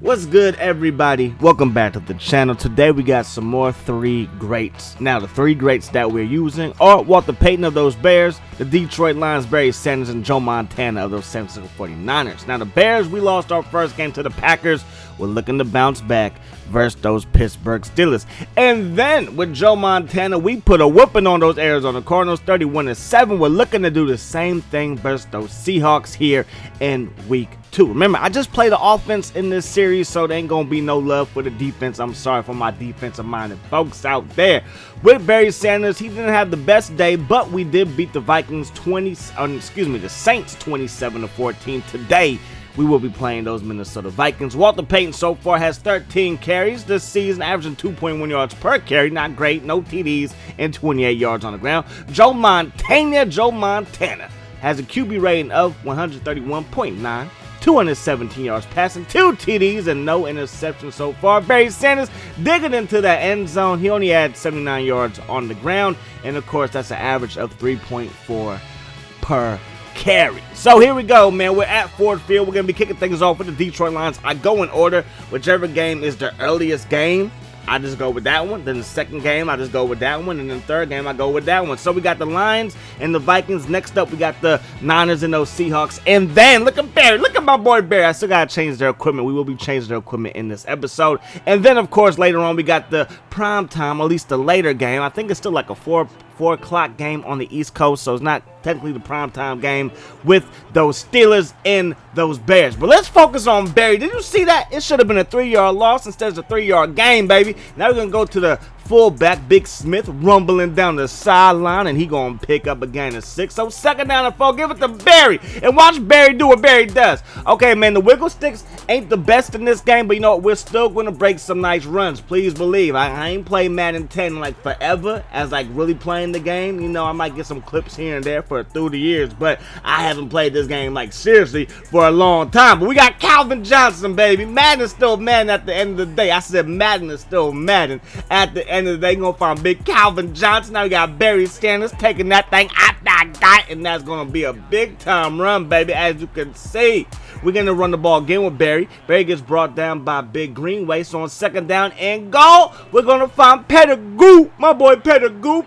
What's good, everybody? Welcome back to the channel. Today we got some more three greats. Now the three greats that we're using are Walter Payton of those Bears, the Detroit Lions, Barry Sanders, and Joe Montana of those San Francisco 49ers. Now the Bears, we lost our first game to the Packers. We're looking to bounce back versus those Pittsburgh Steelers. And then with Joe Montana, we put a whooping on those Arizona Cardinals, 31-7. We're looking to do the same thing versus those Seahawks here in week 2. Remember, I just played the offense in this series, so there ain't gonna be no love for the defense. I'm sorry for my defensive-minded folks out there. With Barry Sanders, he didn't have the best day, but we did beat the Vikings the Saints 27-14 today. We will be playing those Minnesota Vikings. Walter Payton so far has 13 carries this season, averaging 2.1 yards per carry. Not great, no TDs, and 28 yards on the ground. Joe Montana has a QB rating of 131.9. 217 yards passing, 2 TDs, and no interceptions so far. Barry Sanders digging into that end zone. He only had 79 yards on the ground, and of course, that's an average of 3.4 per carry. So here we go, man. We're at Ford Field. We're going to be kicking things off with the Detroit Lions. I go in order. Whichever game is the earliest game, I just go with that one. Then the second game, I just go with that one. And then the third game, I go with that one. So we got the Lions and the Vikings. Next up, we got the Niners and those Seahawks. And then, look at Barry. Look at my boy Barry. I still got to change their equipment. We will be changing their equipment in this episode. And then, of course, later on, we got the prime time, at least the later game. I think it's still like a 4 o'clock game on the East Coast, so it's not technically the primetime game with those Steelers and those Bears. But let's focus on Barry. Did you see that? It should have been a 3-yard loss instead of a 3-yard game, baby. Now we're going to go to the fullback, Big Smith, rumbling down the sideline, and he going to pick up a gain of 6. So second down and 4, give it to Barry, and watch Barry do what Barry does. Okay, man, the wiggle sticks ain't the best in this game, but you know what? We're still going to break some nice runs. Please believe. I ain't played Madden 10 like forever as like really playing the game. You know, I might get some clips here and there through the years, but I haven't played this game like seriously for a long time. But we got Calvin Johnson, baby. Madden is still Madden at the end of the day. I said Madden is still Madden at the end of the day. Gonna find big Calvin Johnson. Now we got Barry Sanders taking that thing out that guy, and that's gonna be a big time run, baby. As you can see, we're gonna run the ball again with Barry. Barry gets brought down by Big Greenway. So on second down and goal, we're gonna find Pettigrew, my boy Pettigrew.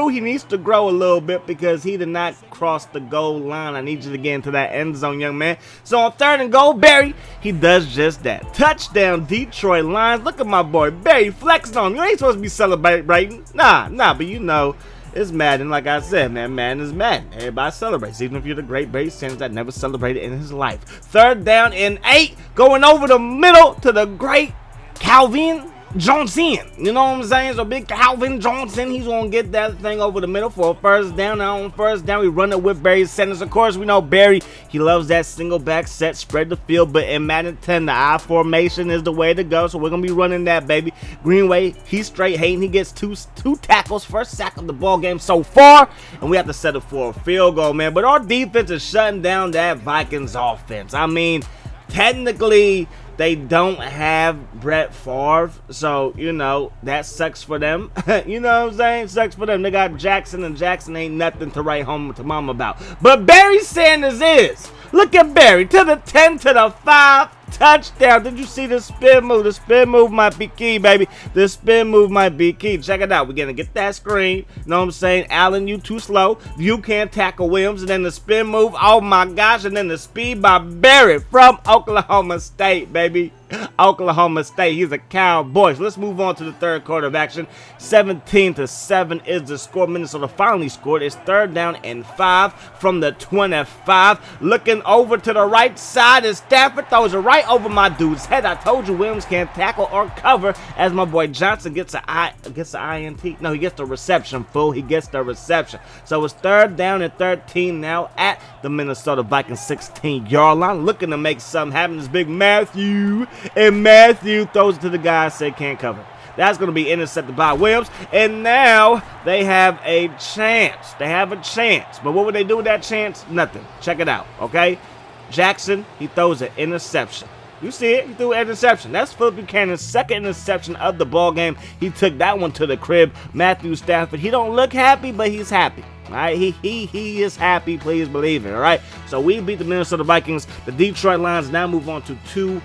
He needs to grow a little bit because he did not cross the goal line. I need you to get into that end zone, young man. So on third and goal, Barry, he does just that. Touchdown, Detroit Lions. Look at my boy Barry flexing on him. You ain't supposed to be celebrating. Nah, but you know, it's Madden. Like I said, man, Madden is Madden. Everybody celebrates, even if you're the great Barry Sanders that never celebrated in his life. Third down and 8, going over the middle to the great Calvin Johnson. You know what I'm saying? So big Calvin Johnson, he's gonna get that thing over the middle for a first down. Now on first down, we run it with Barry Sanders. Of course, we know Barry, he loves that single back set, spread the field, but in Madden 10, the I formation is the way to go. So we're gonna be running that, baby. Greenway, he's straight hating. He gets two tackles, first sack of the ball game so far, and we have to settle for a field goal, man. But our defense is shutting down that Vikings offense. I mean, technically, they don't have Brett Favre, so, you know, that sucks for them. You know what I'm saying? Sucks for them. They got Jackson, and Jackson ain't nothing to write home to mom about. But Barry Sanders is. Look at Barry. To the 10, to the 5. Touchdown. Did you see the spin move? The spin move might be key, baby. The spin move might be key. Check it out. We're going to get that screen. You know what I'm saying? Allen, you too slow. You can't tackle Williams. And then the spin move. Oh, my gosh. And then the speed by Barry from Oklahoma State, baby. Oklahoma State. He's a Cowboy. So let's move on to the third quarter of action. 17-7 is the score. Minnesota finally scored. It's third down and 5 from the 25. Looking over to the right side, and Stafford throws it right over my dude's head. I told you Williams can't tackle or cover, as my boy Johnson gets an INT. No, he gets the reception, fool. He gets the reception. So it's third down and 13 now at the Minnesota Vikings 16-yard line. Looking to make something happen. This big Matthew. And Matthew throws it to the guy, said can't cover. That's going to be intercepted by Williams. And now they have a chance. They have a chance. But what would they do with that chance? Nothing. Check it out, okay? Jackson, he throws an interception. You see it? He threw an interception. That's Philip Buchanan's second interception of the ball game. He took that one to the crib. Matthew Stafford, he don't look happy, but he's happy. All right, he is happy, please believe it. All right, so we beat the Minnesota Vikings. The Detroit Lions now move on to 2-4.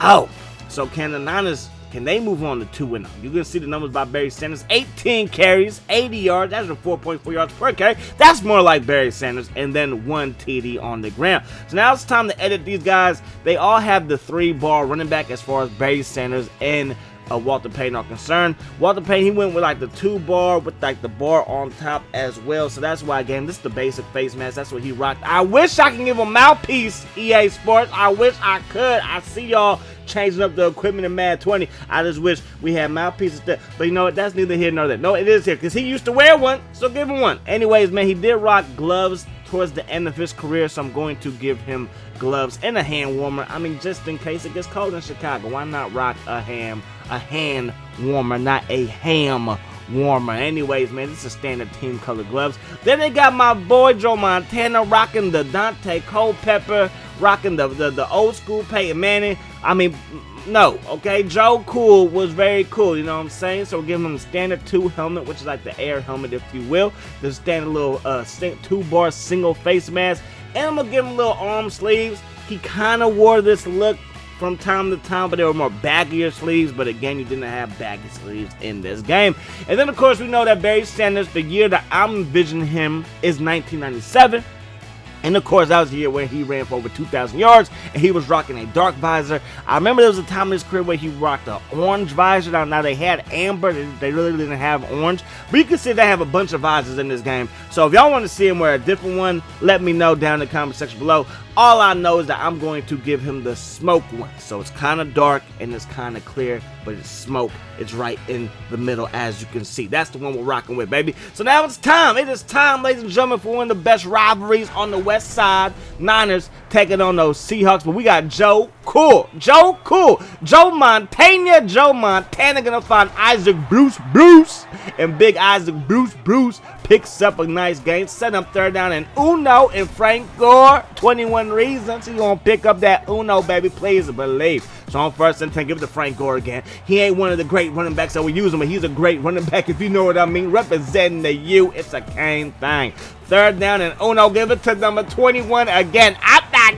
Oh, so can the Niners, can they move on to 2-0? You can see the numbers by Barry Sanders. 18 carries, 80 yards. That's a 4.4 yards per carry. That's more like Barry Sanders. And then 1 TD on the ground. So now it's time to edit these guys. They all have the 3-bar running back as far as Barry Sanders and Walter Payton are concerned. Walter Payton, he went with like the 2-bar with like the bar on top as well. So that's why, again, this is the basic face mask. That's what he rocked. I wish I can give him mouthpiece, EA Sports. I wish I could. I see y'all changing up the equipment in Madden 20. I just wish we had mouthpieces there. But you know what? That's neither here nor there. No, it is here because he used to wear one. So give him one. Anyways, man, he did rock gloves towards the end of his career, so I'm going to give him gloves and a hand warmer. I mean, just in case it gets cold in Chicago, why not rock a hand warmer, not a ham warmer? Anyways, man, this is standard team color gloves. Then they got my boy Joe Montana rocking the Dante Culpepper, rocking the old school Peyton Manning. I mean, no, okay, Joe Cool was very cool, you know what I'm saying? So we're giving him the standard 2 helmet, which is like the air helmet, if you will. The standard little 2-bar single face mask. And I'm gonna give him little arm sleeves. He kind of wore this look from time to time, but they were more baggier sleeves. But again, you didn't have baggy sleeves in this game. And then, of course, we know that Barry Sanders, the year that I'm envisioning him is 1997. And of course, that was the year where he ran for over 2,000 yards, and he was rocking a dark visor. I remember there was a time in his career where he rocked an orange visor. Now they had amber, they really didn't have orange. But you can see they have a bunch of visors in this game. So if y'all want to see him wear a different one, let me know down in the comment section below. All I know is that I'm going to give him the smoke one. So it's kind of dark and it's kind of clear, but it's smoke. It's right in the middle, as you can see. That's the one we're rocking with, baby. So now it's time. It is time, ladies and gentlemen, for one of the best rivalries on the West Side. Niners taking on those Seahawks. But we got Joe Cool. Joe Montana gonna find Isaac Bruce. And big Isaac Bruce picks up a nice game. Set up 3rd down and Uno, and Frank Gore, 21 reasons. He gonna pick up that Uno, baby. Please believe. So on 1st and 10, give it to Frank Gore again. He ain't one of the great running backs that we use him, but he's a great running back, if you know what I mean. Representing the U. It's a Kane thing. 3rd down and Uno, give it to number 21 again.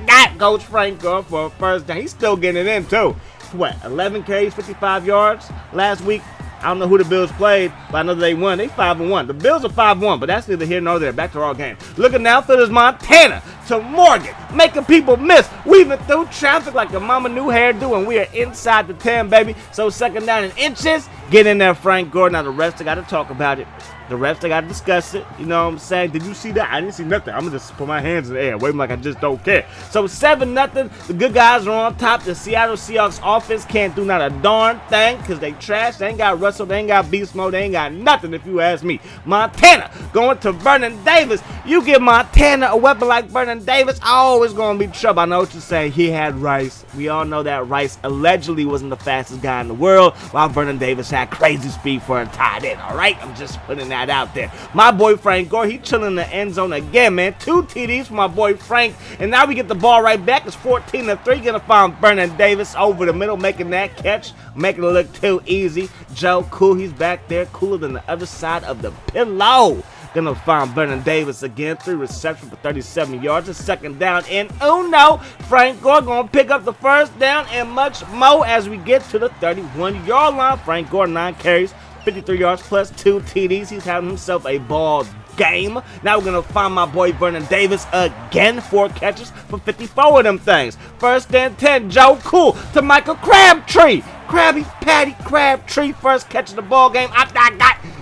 That goes Frank Gore for a 1st down. He's still getting it in too. What, 11 Ks, 55 yards last week? I don't know who the Bills played, but I know they won. They 5-1. The Bills are 5-1, but that's neither here nor there. Back to our game. Looking now for this Montana to Morgan, making people miss, weaving through traffic like a mama new hairdo, and we are inside the 10, baby. So 2nd down and inches. Get in there, Frank Gore. Now the refs, they got to talk about it. The refs, they got to discuss it. You know what I'm saying? Did you see that? I didn't see nothing. I'm going to just put my hands in the air, waving like I just don't care. So 7-0. The good guys are on top. The Seattle Seahawks offense can't do not a darn thing because they trash. They ain't got Russell. They ain't got beast mode. They ain't got nothing, if you ask me. Montana going to Vernon Davis. You give Montana a weapon like Vernon Davis, always going to be trouble. I know what you're saying. He had Rice. We all know that Rice allegedly wasn't the fastest guy in the world, while Vernon Davis had crazy speed for a tight end. All right? I'm just putting that out there. My boy Frank Gore, he chilling in the end zone again, man. 2 TDs for my boy Frank, and now we get the ball right back. It's 14-3. Gonna find Vernon Davis over the middle, making that catch, making it look too easy. Joe Cool, he's back there, cooler than the other side of the pillow. Gonna find Vernon Davis again. 3 receptions for 37 yards. A 2nd down and Uno. Frank Gore gonna pick up the 1st down and much more as we get to the 31-yard line. Frank Gore, 9 carries, 53 yards plus 2 TDs. He's having himself a ball game. Now we're going to find my boy Vernon Davis again. 4 catches for 54 of them things. 1st and 10. Joe Cool to Michael Crabtree. Krabby Patty Crabtree. 1st catch of the ball game.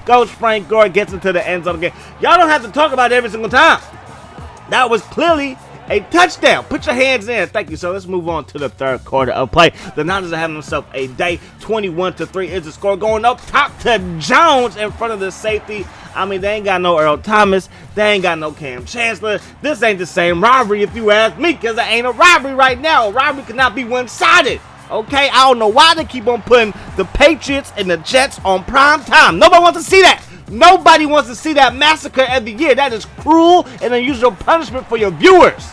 Goes Frank Gore. Gets into the end zone again. Y'all don't have to talk about it every single time. That was clearly a touchdown. Put your hands in. Thank you. So let's move on to the 3rd quarter of play. The Niners are having themselves a day. 21-3 is the score. Going up top to Jones in front of the safety. I mean, they ain't got no Earl Thomas. They ain't got no Cam Chancellor. This ain't the same rivalry, if you ask me, because it ain't a rivalry right now. A rivalry cannot be one-sided. Okay? I don't know why they keep on putting the Patriots and the Jets on prime time. Nobody wants to see that. Nobody wants to see that massacre every year. That is cruel and unusual punishment for your viewers.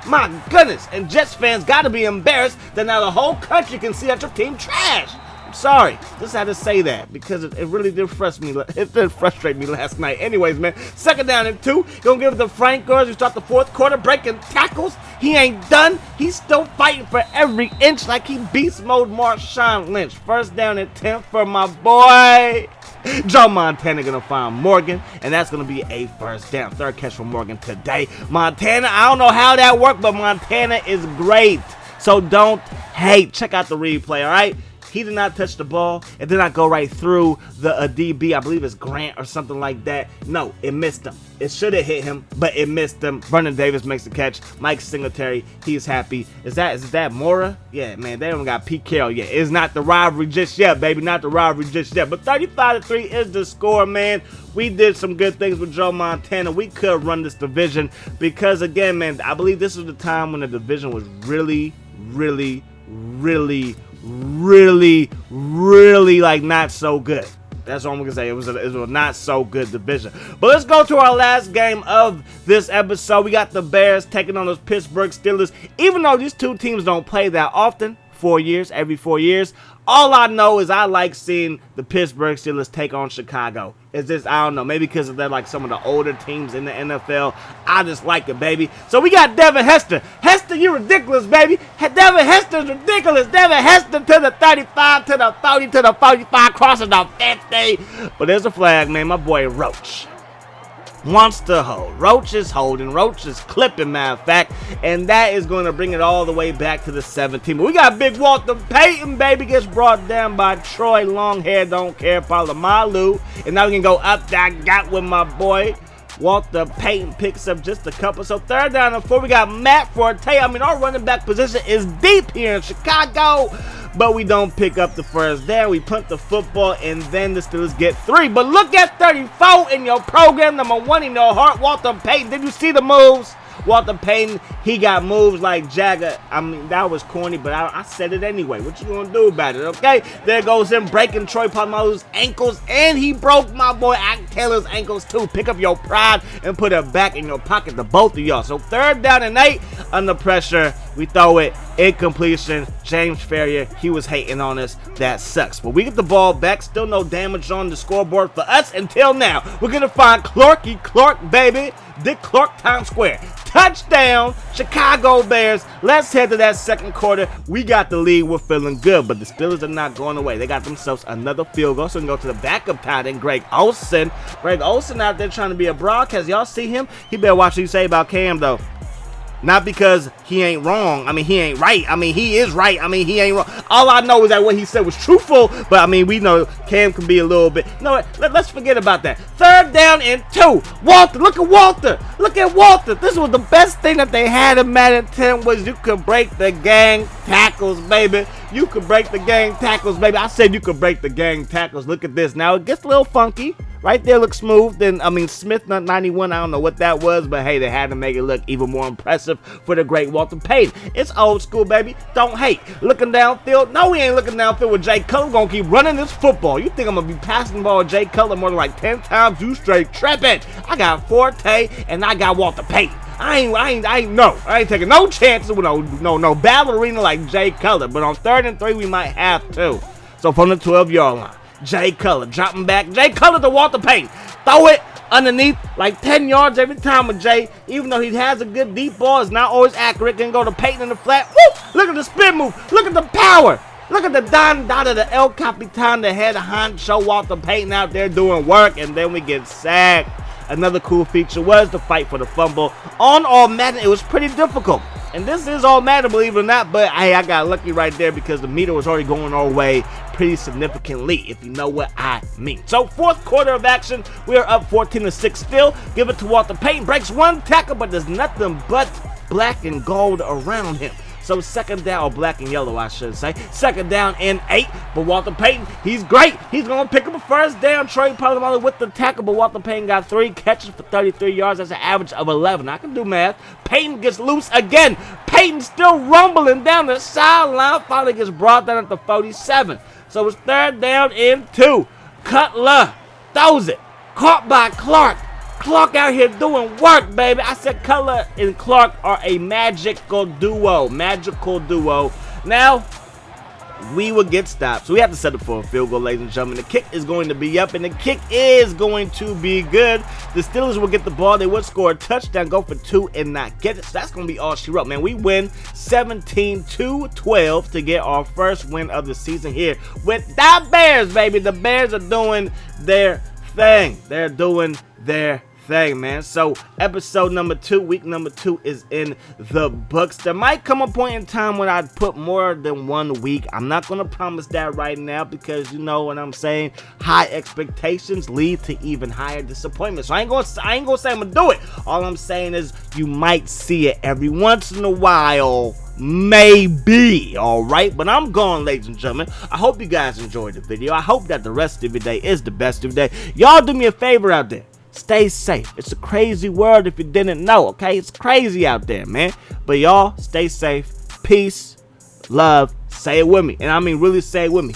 My goodness. And Jets fans got to be embarrassed that now the whole country can see that your team trash. Sorry, just had to say that because it really did frustrate me last night. Anyways, man, 2nd down and 2. Gonna give it to Frank Gore. You start the 4th quarter, breaking tackles. He ain't done. He's still fighting for every inch like he beast mode Marshawn Lynch. 1st down and 10 for my boy Joe Montana. Gonna find Morgan, and that's gonna be a 1st down. 3rd catch for Morgan today. Montana, I don't know how that worked, but Montana is great. So don't hate. Check out the replay, all right? He did not touch the ball. It did not go right through the DB. I believe it's Grant or something like that. No, it missed him. It should have hit him, but it missed him. Vernon Davis makes the catch. Mike Singletary, he's happy. Is that Mora? Yeah, man, they don't got Pete Carroll yet. It's not the rivalry just yet, baby. Not the rivalry just yet. But 35-3 is the score, man. We did some good things with Joe Montana. We could run this division because, again, man, I believe this was the time when the division was really like not so good. That's all I'm gonna say. It was a not so good division. But let's go to our last game of this episode. We got the Bears taking on those Pittsburgh Steelers. Even though these two teams don't play that often, every 4 years, all I know is I like seeing the Pittsburgh Steelers take on Chicago. It's just, I don't know, maybe because they're like some of the older teams in the NFL. I just like it, baby. So we got Devin Hester. Hester, you ridiculous, baby. Devin Hester's ridiculous. Devin Hester to the 35, to the 30, to the 45, crossing the 50. But there's a flag, man. My boy Roach wants to hold. Roach is holding. Roach is clipping, matter of fact. And that is going to bring it all the way back to the 17. But we got big Walter Payton, baby. Gets brought down by Troy. Long hair, don't care. Palomalu. And now we can go up that got with my boy Walter Payton. Picks up just a couple. So 3rd down and 4. We got Matt Forte. I mean, our running back position is deep here in Chicago. But we don't pick up the 1st down. We punt the football, and then the Steelers get 3. But look at 34 in your program, number 1 in your heart, Walter Payton. Did you see the moves? Walter Payton, he got moves like Jagger. I mean, that was corny, but I said it anyway. What you gonna do about it, okay? There goes him breaking Troy Polamalu's ankles, and he broke my boy Ike Taylor's ankles too. Pick up your pride and put it back in your pocket, to both of y'all. So 3rd down and 8, under pressure. We throw it, incompletion. James Ferrier, he was hating on us. That sucks. But we get the ball back. Still no damage on the scoreboard for us until now. We're going to find Clarky Clark, baby. Dick Clark, Times Square. Touchdown, Chicago Bears. Let's head to that 2nd quarter. We got the lead. We're feeling good, but the Steelers are not going away. They got themselves another field goal, so we can go to the backup tight end, Greg Olsen. Greg Olsen out there trying to be a broadcast. Y'all see him? He better watch what you say about Cam, though. Not because he ain't wrong. I mean, he ain't right. I mean, he is right. I mean, he ain't wrong. All I know is that what he said was truthful. But, I mean, we know Cam can be a little bit. You know what? Let's forget about that. 3rd down and 2. Walter. Look at Walter. Look at Walter. This was the best thing that they had in Madden 10 was you could break the gang tackles, baby. You could break the gang tackles, baby. I said you could break the gang tackles. Look at this. Now, it gets a little funky. Right there looks smooth. Then, I mean, Smith 91, I don't know what that was, but hey, they had to make it look even more impressive for the great Walter Payton. It's old school, baby. Don't hate. Looking downfield? No, we ain't looking downfield with Jay Cutler. We're going to keep running this football. You think I'm going to be passing the ball with Jay Cutler more than like 10 times? You straight tripping. I got Forte and I got Walter Payton. I ain't taking no chances with no ballerina like Jay Cutler. But on 3rd and 3, we might have to. So from the 12-yard line. Jay Cutler dropping back. Jay Cutler to Walter Payton. Throw it underneath like 10 yards every time with Jay. Even though he has a good deep ball, it's not always accurate. Can go to Payton in the flat. Woo! Look at the spin move. Look at the power. Look at the Don Dada, the El Capitan, the head honcho Walter Payton out there doing work. And then we get sacked. Another cool feature was the fight for the fumble. On all Madden, it was pretty difficult. And this is all Madden, believe it or not, but hey, I got lucky right there because the meter was already going our way pretty significantly, if you know what I mean. So, 4th quarter of action, we are up 14-6 still. Give it to Walter Payton, breaks 1 tackle, but there's nothing but black and gold around him. So 2nd down, or black and yellow, I should say. 2nd down and 8. But Walter Payton, he's great. He's going to pick up a 1st down. Troy Polamalu with the tackle, but Walter Payton got 3 catches for 33 yards. That's an average of 11. I can do math. Payton gets loose again. Payton still rumbling down the sideline. Finally gets brought down at the 47. So it's 3rd down and 2. Cutler throws it. Caught by Clark. Clark out here doing work, baby. I said Cutler and Clark are a magical duo. Now, we will get stopped. So we have to set up for a field goal, ladies and gentlemen. The kick is going to be up, and the kick is going to be good. The Steelers will get the ball. They would score a touchdown, go for 2, and not get it. So that's going to be all she wrote, man. We win 17-12 to get our first win of the season here with the Bears, baby. The Bears are doing their thing. They're doing their thing, man. So episode number 2, week number 2 is in the books. There might come a point in time when I put more than 1 week. I'm not gonna promise that right now, because you know what I'm saying, high expectations lead to even higher disappointment. So I ain't gonna say I'm gonna do it. All I'm saying is you might see it every once in a while, maybe. All right, but I'm gone, ladies and gentlemen. I hope you guys enjoyed the video. I hope that the rest of your day is the best of your day. Y'all do me a favor out there. Stay safe. It's a crazy world if you didn't know, okay? It's crazy out there, man. But y'all, stay safe. Peace, love, say it with me. And I mean really say it with me.